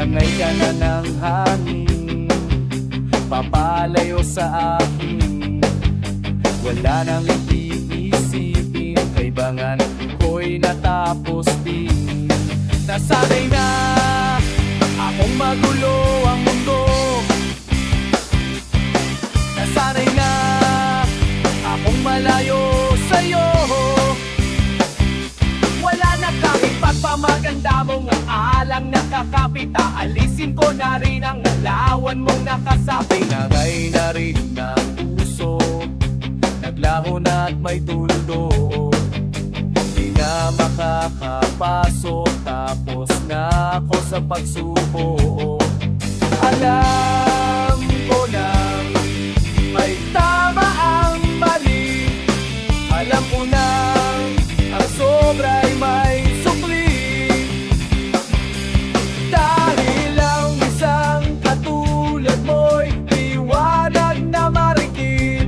Inangay ka na ng hangin, papalayo sa akin. Wala nang iisipin, kaibangan ko'y natapos din. Nasanay na akong magulo ang mundo, nasanay na akong malayo sa'yo. Wala na kahit pagpamaganda mong ang alang nakakapita. Alisin ko na rin ang nalawan mong nakasabi. Nagay na rin ng puso, naglaho na at may tuldo. Di na makakapasok, tapos na ako sa pagsubok. Alam ko na may tama ang mali, alam ko na ang sobra'y may sukli. Dahil ang isang katulad mo'y liwanag na marikit,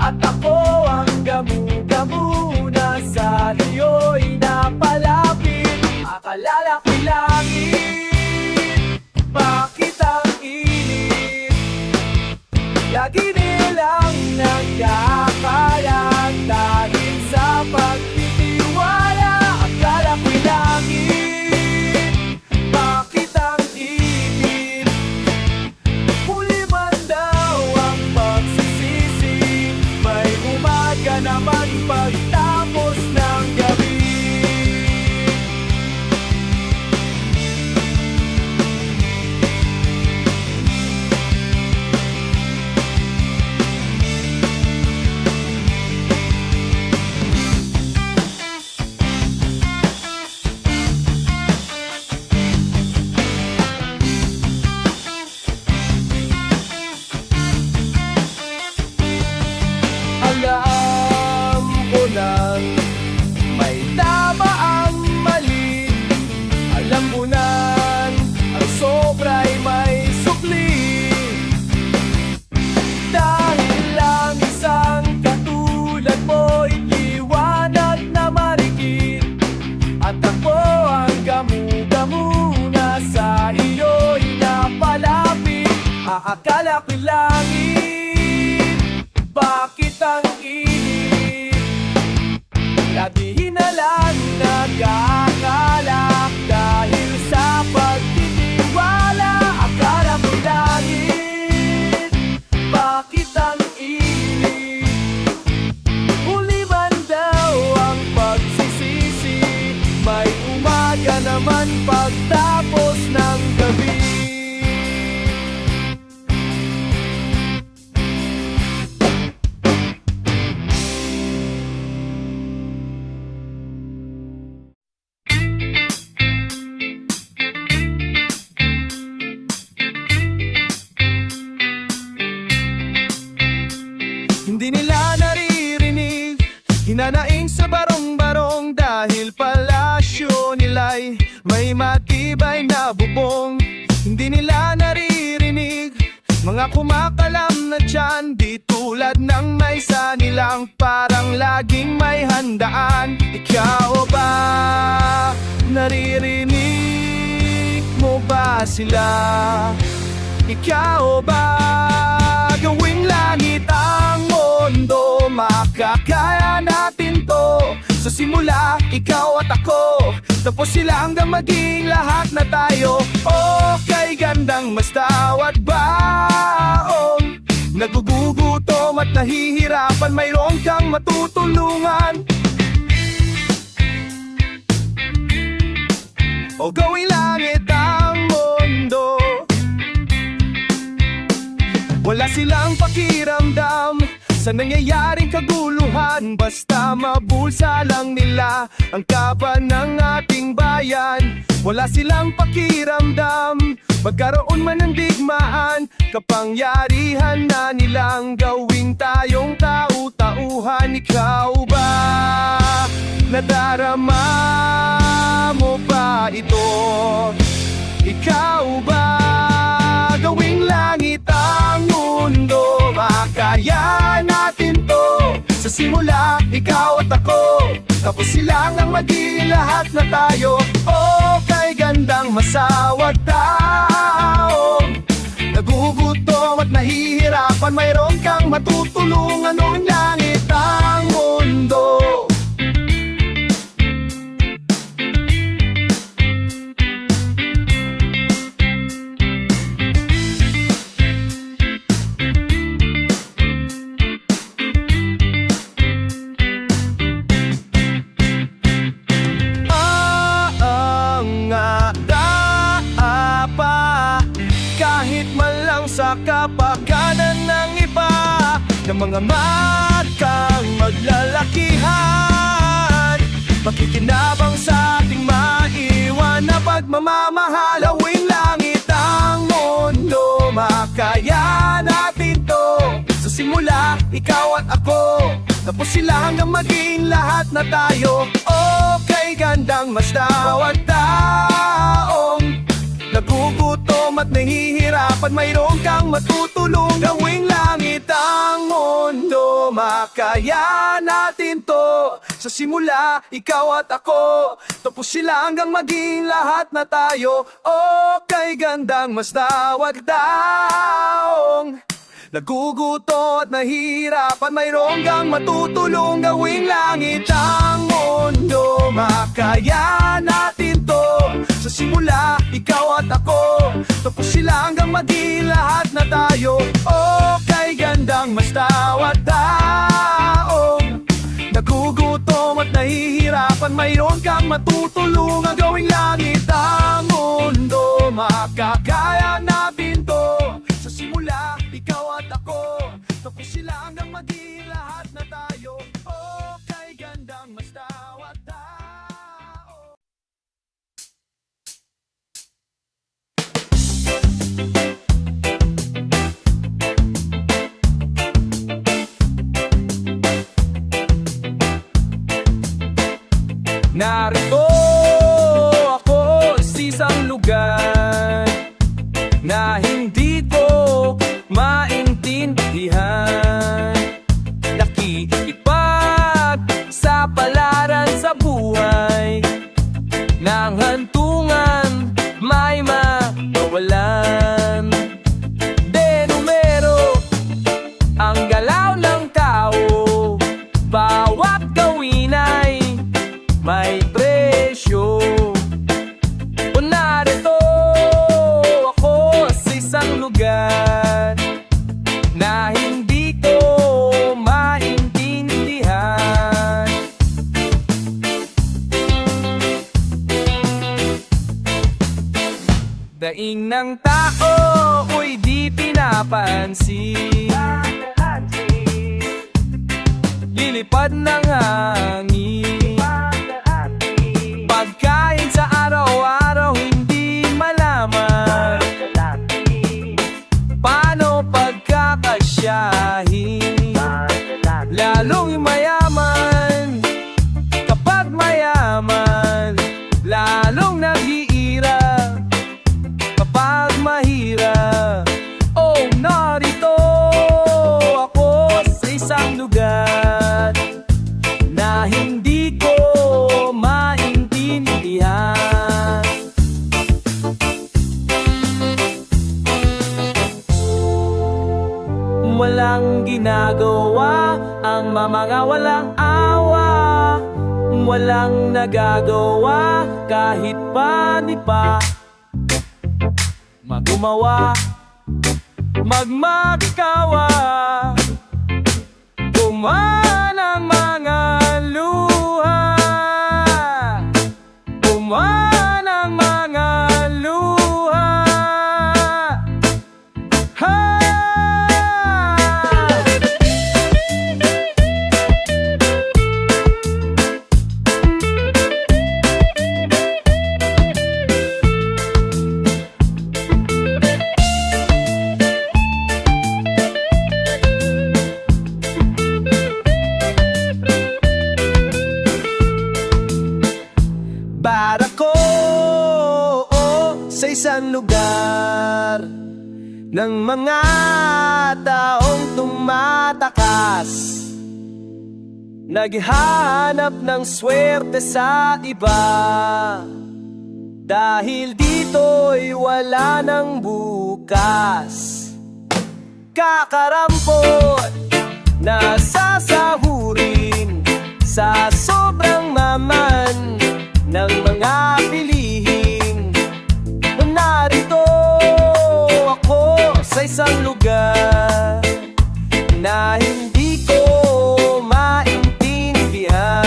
at ako ang gamu-gamu na sa iyo'y napalapit. Akala laki langit, bakit ang init? Lagi nilang nagkakalat dahil sa pagtitiwala. Akala ko'y langit, bakit ang init? Huli man daw ang pagsisisi, may umaga naman pagtapos ng gabi. Alam ko na may tama ang mali, alam ko na ang sobra'y may sukli. Dahil lang isang katulad mo'y liwanag na marikit, at ako ang gamu-gamu na sa iyo'y napalapit. Aakala ko'y langit, bakit ang init? Lagi na lang nag-aalak dahil sa pagtitiwala. Akala ko'y langit, bakit ang init? Huli man daw ang pagsisisi, may umaga naman pagtapos ng gabi. Hindi nila naririnig, hinanaing sa barong-barong, dahil palasyo nila'y may matibay na bubong. Hindi nila naririnig, mga kumakalam na tiyan, di tulad ng may sa nilang parang laging may handaan. Ikaw ba, naririnig mo ba sila? Ikaw ba, gawing langit ang mundo? Makakaya natin to. Sa simula, ikaw at ako, tapos sila hanggang maging lahat na tayo. Okay, gandang mastawat baong, nagugugutom at nahihirapan, mayroon kang matutulungan. O gawing langit ang mundo. Wala silang pakiramdam sa nangyayaring kaguluhan, basta mabulsa lang nila ang kaban ng ating bayan. Wala silang pakiramdam, magkaroon man ng digmaan, kapangyarihan na nilang gawing tayong tau-tauhan. Ikaw ba, nadarama mo ba ito? Ikaw ba, gawing langit ang mundo? Makaya natin to. Sa simula, ikaw at ako, Tapos silang ang maging lahat na tayo. Okay, gandang masawat tao, nagugutom at nahihirapan, mayroon kang matutulungan noong langit ang mundo. Kahit man lang sa kapakanan ng iba, ng mga markang maglalakihan, makikinabang sa ating maiwan na pagmamamahal. Awing langit ang mundo, makaya natin to. Sa simula, ikaw at ako, tapos sila hanggang maging lahat na tayo. Okay, gandang mas tawad taong nagugutom at nahihirapan, mayroon kang matutulong. Gawing langit ang mundo, makaya natin to. Sa simula, ikaw at ako, tapos sila hanggang maging lahat na tayo. Okay, gandang mas tawad taong nagugutom at nahihirapan, mayroon kang matutulong. Gawing langit ang mundo, makaya natin to. Sa simula, ikaw at ako, tapos sila hanggang maging lahat na tayo. Okay, gandang mas tawad taong nagugutom at nahihirapan, mayroon kang matutulong. Gawing langit ang mundo, makakaya natin to. Sa simula, ikaw at ako, tapos sila hanggang maging lahat na tayo. Okay, gandang mas tawad tao. Narito ako sa isang lugar na hindi ko maintindihan. Nakikipag sa palaran sa buhay ng hantungan, may mawawalan. De numero ang galaw ng tao, bawat gawin ay may presyo. O narito ako sa isang lugar na hindi ko maintindihan. Daing ng tao uy di pinapansin, lilipad ng hangin. Pagkain sa araw-araw hindi malaman, paano pagkakasyahin? Lalong mayaman kapag mayaman, lalong nag-iira kapag mahirap. Oh, narito ako sa isang lugar na hindi ko maintindihan. Walang ginagawa ang mga walang awa, walang nagagawa kahit paano pa magumawa, magmakawa, gumawa ng mga luha, gumawa ng mga luha. Ha! Barako sa isang lugar ng mga taong tumatakas, naghahanap ng swerte sa iba. Dahil dito'y wala ng bukas. Kakarampot na sasahurin sa sobrang maman ng mga bilihin. Narito ako sa isang lugar na hindi ko maintindihan.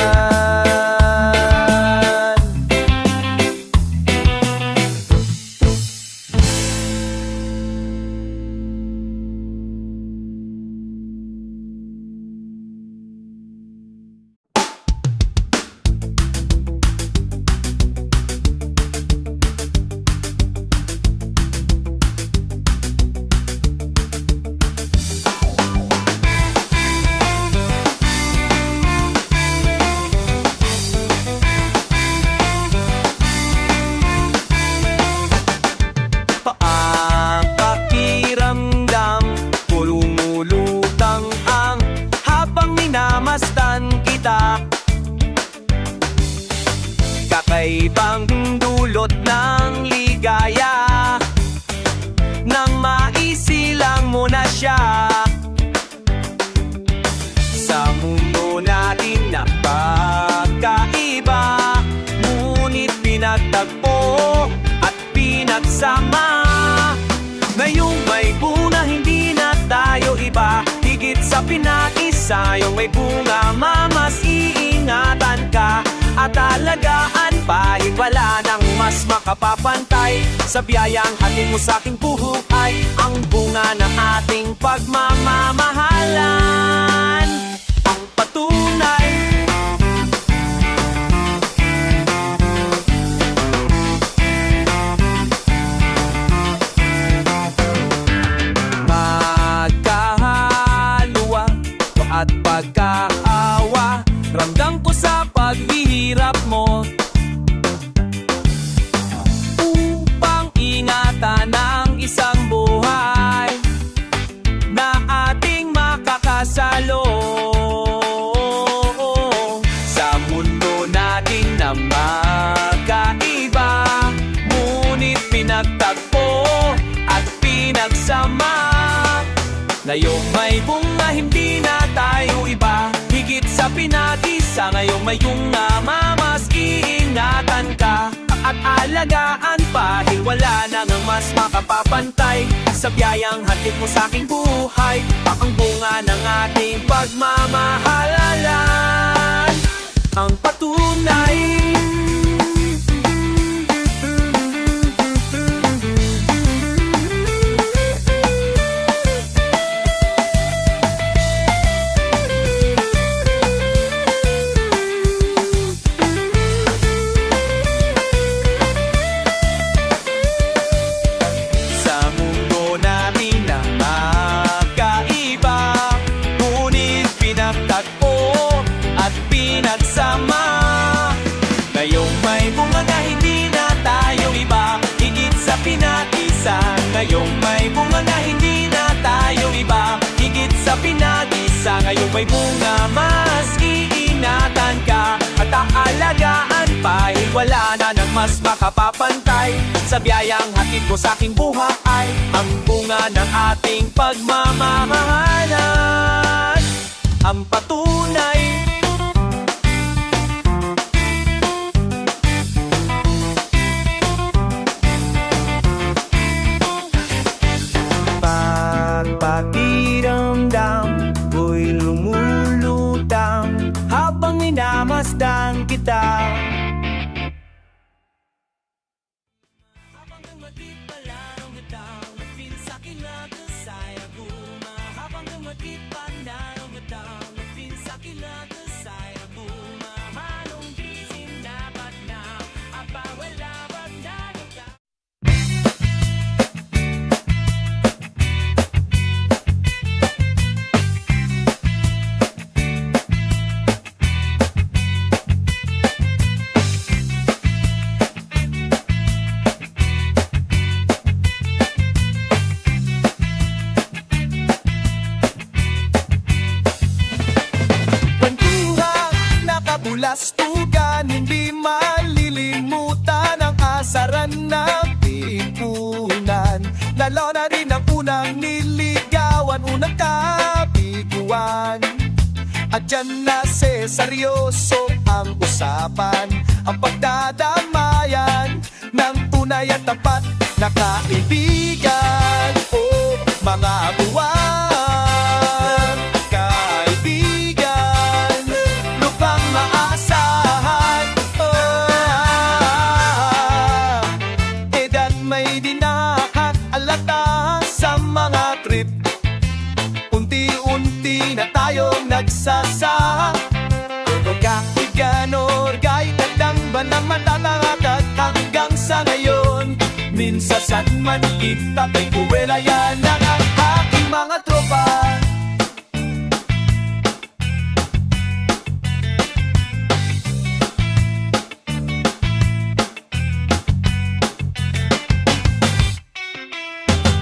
Kakaibang dulot ng ligaya nang maisilang mo na siya. Sa mundo natin na pagkaiba, ngunit pinagtagpo at pinagsama. Ngayong may bunga, hindi na tayo iba. Higit sa pinag-isa, yung may bunga, mamas iingatan ka at alagaan. Kahit wala nang mas makapapantay sa biyayang hatid mo sa aking buhay, ang bunga ng ating pagmamamahalan, ang patunay. Magkahaluwa at pagkaawa, ramdam ko sa paghihirap mo, upang ingatan ang isang buhay na ating makakasalo. Sa mundo natin na magkaiba, ngunit pinagtagpo at pinagsama. Ngayong may bunga, hindi na tayo iba. Higit sa pinag-isa, ngayong may bunga, mamas iingatan ka at alagaan. Kahit wala nang mas makapapantay sa biyayang hatid mo sa aking buhay, ang bunga ng ating pagmamahalan, ang patunay. Ngayong may bunga na hindi na tayo iba. Higit sa pinag-isa, ngayong may bunga, mas iingatan ka at aalagaan. Kahit wala na nang mas makapapantay sa biyayang hatid mo sa aking buhay, ang bunga ng ating pagmamahalan, ang patunay. Pakiramdam ko'y lumulutang habang minamasdan kita. Habang namatid palarong gatang, nagpinsakin na kasaya guma. Habang namatid palarong gatang, nagpinsakin pinangunang niligawan, unang kabiguan. At dyan na seryoso ang usapan, ang pagdadamayan ng tunay at tapat na kaibigan. Oh, mga buwan, kaibigan, lupang maasahan. Edad may dinahan, alata sa mga trip. Unti-unti na tayong nagsasama. Kaibiganor, kahit tatang ba na matatangatat hanggang sa ngayon. Minsan man kita kay kuwela, yan ang aking mga tropa.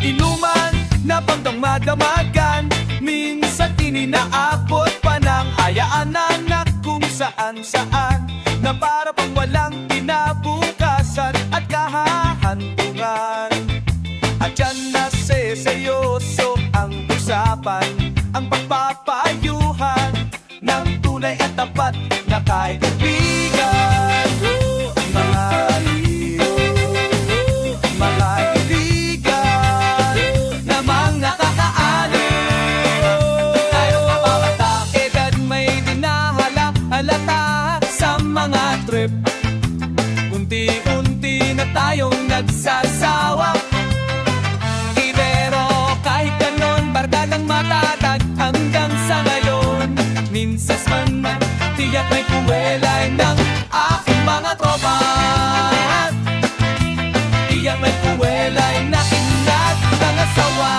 Inuman na pagdamadamagan, minsan tininaabot pa ng ayaanan na kung saan-saan, na para pang walang kinabukasan at kahahantungan. At dyan na seryoso ang usapan, ang pagpapayuhan ng tunay at tapat na kaibigan. Mga kaibigan na mga kakaaliw. Tayo kapabata, edad may dinahala, halata sa mga trip. Unti-unti na tayong nagsasawa. Pero kahit ganon, barkadang matatag hanggang sa ngayon. Minsan man, tiyak may kuwelay ng aking mga tropa. Tiyak may kuwelay na inat ng asawa.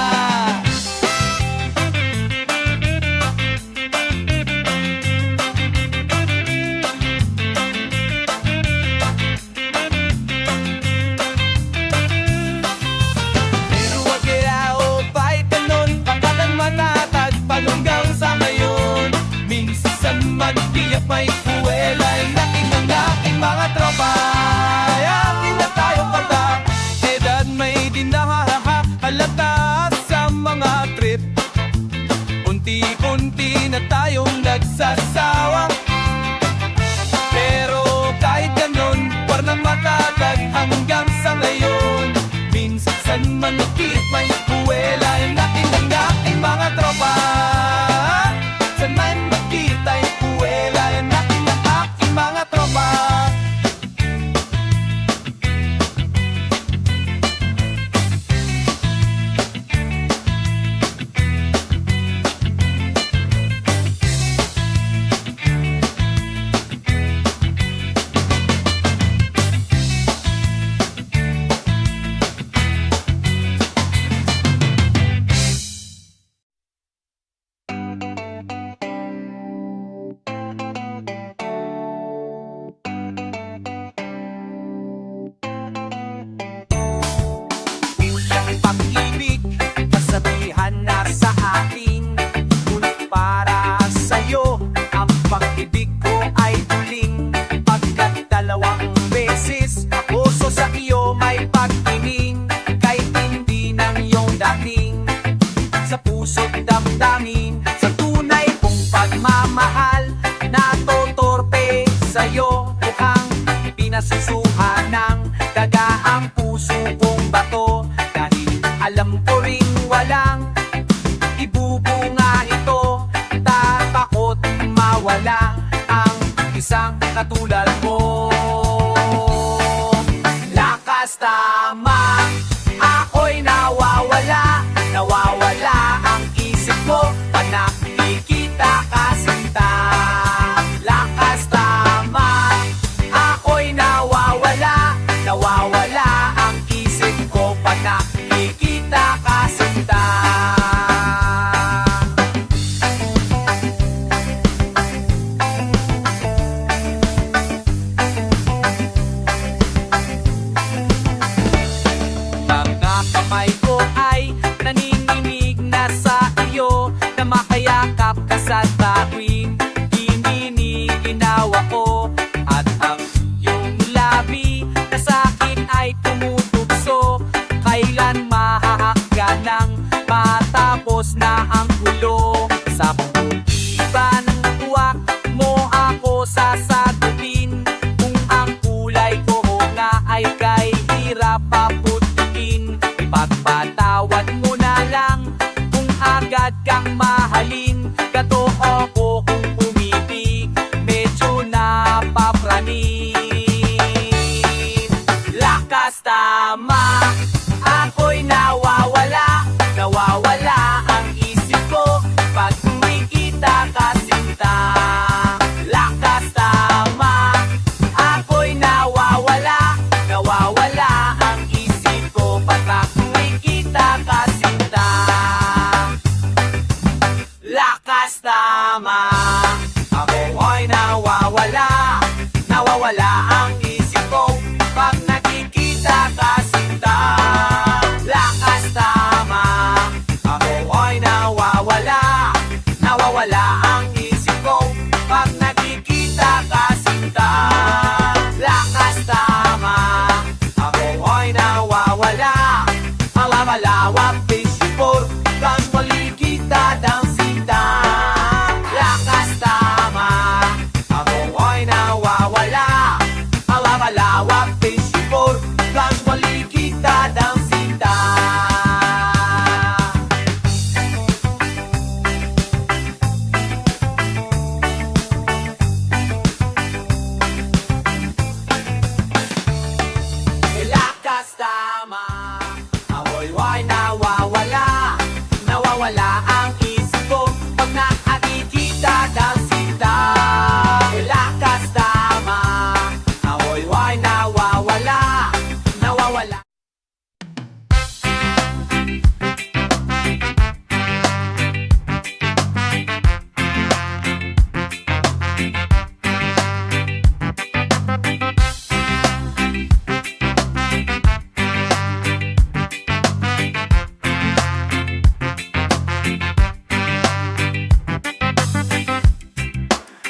Tiyak may kuwelay na ng aking mga tropa. Akin na tayo pata, edad may dinahalata sa mga trip. Unti-unti na tayong nagsasawa. Pero kahit ganon, parang matatag hanggang sa ngayon. Minsan man tiyak may kuwelay na ng aking mga tropa. San man makita'y kuwelay natin ng aking mga tropa. Pag-ibig, kasabihan na sa akin, ngunit para sa'yo, ang pag-ibig ko ay duling. Pagkat dalawang beses, puso sa iyo may pagtingin, kahit hindi ng iyong dating. Sa puso't damdamin, sa tunay kong pagmamahal, natotorpe sa'yo, mukhang pinasusuhan ng daga ang puso kong bato. Alam ko ring walang ibubunga ito, tatakot mawala ang isang katulad mo. Lakas tama, ako'y nawawala, nawawala ang isip mo, panakikita kasinta. Lakas tama, ako'y nawawala, nawawala ang isip ko, panakikita kasinta. Tapos na ang gulo sa iban. Huwag mo ako sasagutin kung ang kulay ko nga ay kay hirap paputikin. Ipagpatawad mo na lang kung agad kang mahalin. Katoo ko kung umibig, medyo napapraning. Lakas tama, ako'y nawawala. Nawawala ang isip ko pag tuwing kita kasinta. Lakas tama, ako'y nawawala. Nawawala ang isip ko pag tuwing kita kasinta. Lakas tama, ako'y nawawala. Nawawala ang isip ko pag nakikita kasinta. Lakas tama, ako'y nawawala. Nawawala ang isip ko pag nakikita kasinta. Lakas tama, ako'y nawawala. Ang lamalawang isip ko pag muli kita ng sinta. Lakas tama, ako'y nawawala. Ang lamalawang isip ko pag muli kita ng sinta. Lakas tama, ako'y nawawala. Nawawala ang isip ko pag nakikita ng sinta. Lakas tama, ako'y nawawala. Nawawala.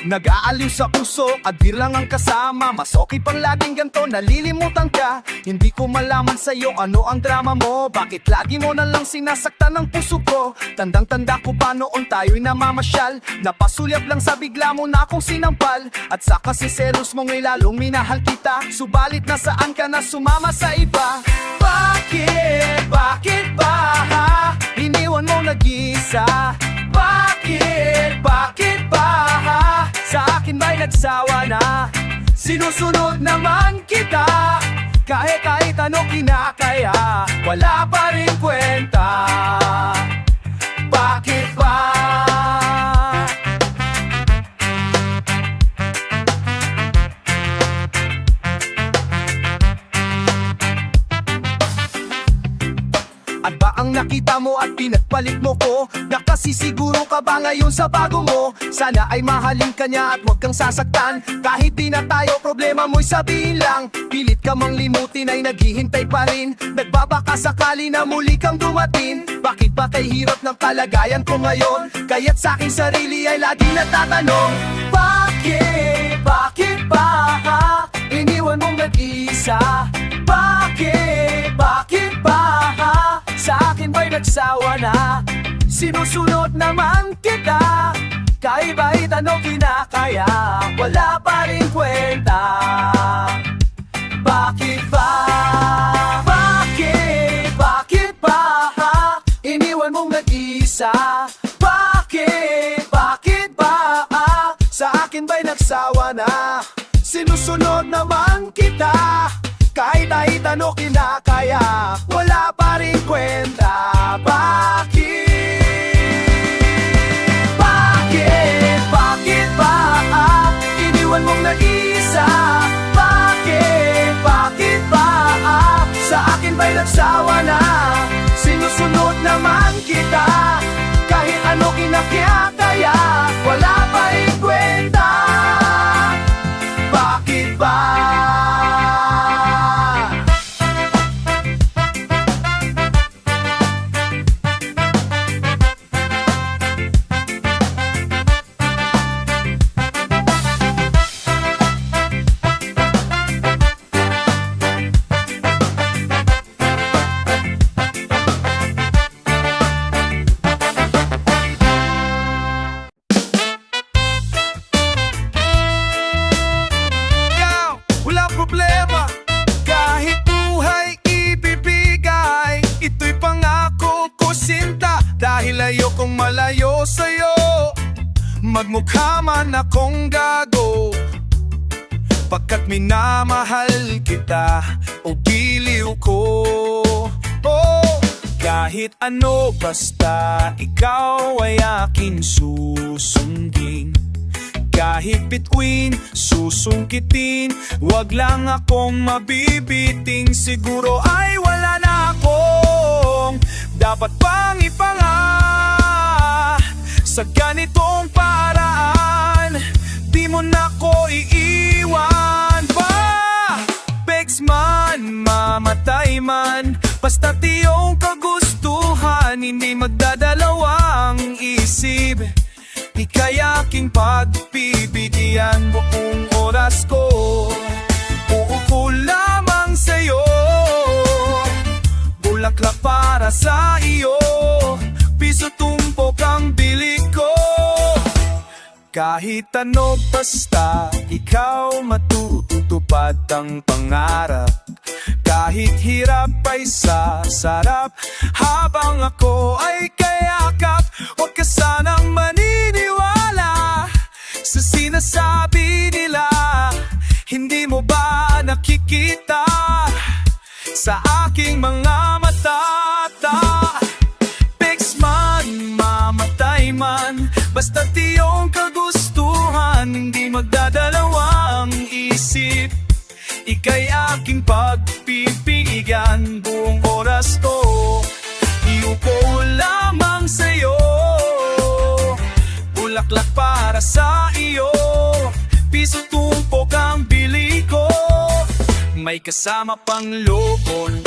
Nag-aaliw sa puso at di lang ang kasama. Mas okay pang laging ganto, nalilimutan ka. Hindi ko malaman sa'yo ano ang drama mo. Bakit lagi mo na lang sinasaktan ang puso ko? Tandang-tanda ko pa noon tayo'y namamasyal. Napasulyap lang sa bigla mo na akong sinampal. At sa kasiselos mo ngay lalong minahal kita. Subalit nasaan ka na sumama sa iba? Bakit? Bakit ba? Iniwan mo nag-isa? Bakit? Bakit ba? Sa akin ba'y nagsawa na? Sinusunod naman kita. Kahit ano kinakaya, wala pa rin kwenta. Bakit ba? At ba ang nakita mo at pinagpalit mo ko? Nakasisiguro ka ba ngayon sa bago mo? Sana ay mahalin ka niya at huwag kang sasaktan. Kahit di na tayo, problema mo'y sabihin lang. Pilit ka mang limutin ay naghihintay pa rin. Nagbabaka sakali na muli kang dumating. Bakit ba kay hirap ng kalagayan ko ngayon? Kaya't sa aking sarili ay laging natatanong, bakit? Bakit ba? Iniwan mong nag-isa? Bakit? Bakit ba? Sa akin ba'y nagsawa na? Sinusunod naman kita. Kahit ano kinakaya, wala pa rin kwenta. Bakit ba? Bakit? Bakit ba? Iniwan mong nag-isa? Bakit? Bakit ba? Sa akin ba'y nagsawa na? Sinusunod naman kita. Kahit ano kinakaya, wala pa rin kwenta. Bakit? Bakit? Bakit ba? Iniwan mong nag-isa? Bakit? Bakit ba? Sa akin ba'y nagsawa na? Sinusunod naman kita. Kahit ano kinakaya, wala pa rin kwenta. Bakit ba? Dahil ayokong malayo sa'yo, magmukha man akong gago, pagkat minamahal kita o giliw ko. Oh, kahit ano basta ikaw ay aking susundin. Kahit bituin, susungkitin, wag lang akong mabibiting. Siguro ay wala na akong dapat pang ipanga sa ganitong paraan. Di mo na ko iiwan pa. Begs man, mamatay man, basta't iyong kagustuhan, hindi magdadalawang isip. Ika'y aking pagbibigyan, buong oras ko uupo lamang sa'yo. Bulaklak para sa iyo, piso tumpok ang bili ko. Kahit ano basta ikaw matutupad ang pangarap. Kahit hirap ay sasarap, habang ako ay kayakap. Huwag ka sanang maniniwala sa sinasabi nila. Hindi mo ba nakikita sa aking mga mata? Pigs man, mamatay man, basta't iyong kagustuhan, hindi magdadalawang isip. Ika'y aking pagpipigyan, buong oras ko iupo lamang sa'yo. Bulaklak para sa iyo, piso tumpok ang bili ko. May kasama pang lobon.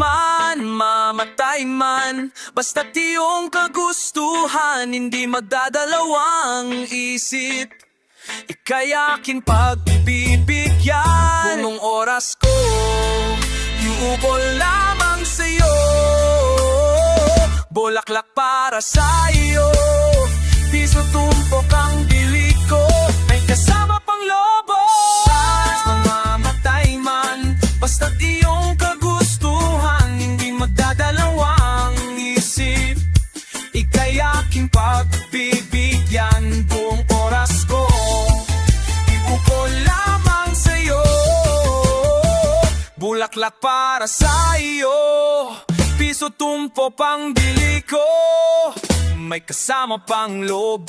Man, mamatay man, basta't iyong kagustuhan, hindi magdadalawang isip. Ika'y aking pagbibigyan, buong oras ko iupo lamang sa'yo. Bulaklak para sa iyo, piso tumpok ang bili ko. May kasama pang lobo. Mamamatay man, basta't iyong kagustuhan, hindi magdadalawang isip. Ika'y aking pagbibigyan, buong oras ko iupo lamang sa'yo. Bulaklak para sa iyo, piso tumpo pang bili ko. May kasama pang loob.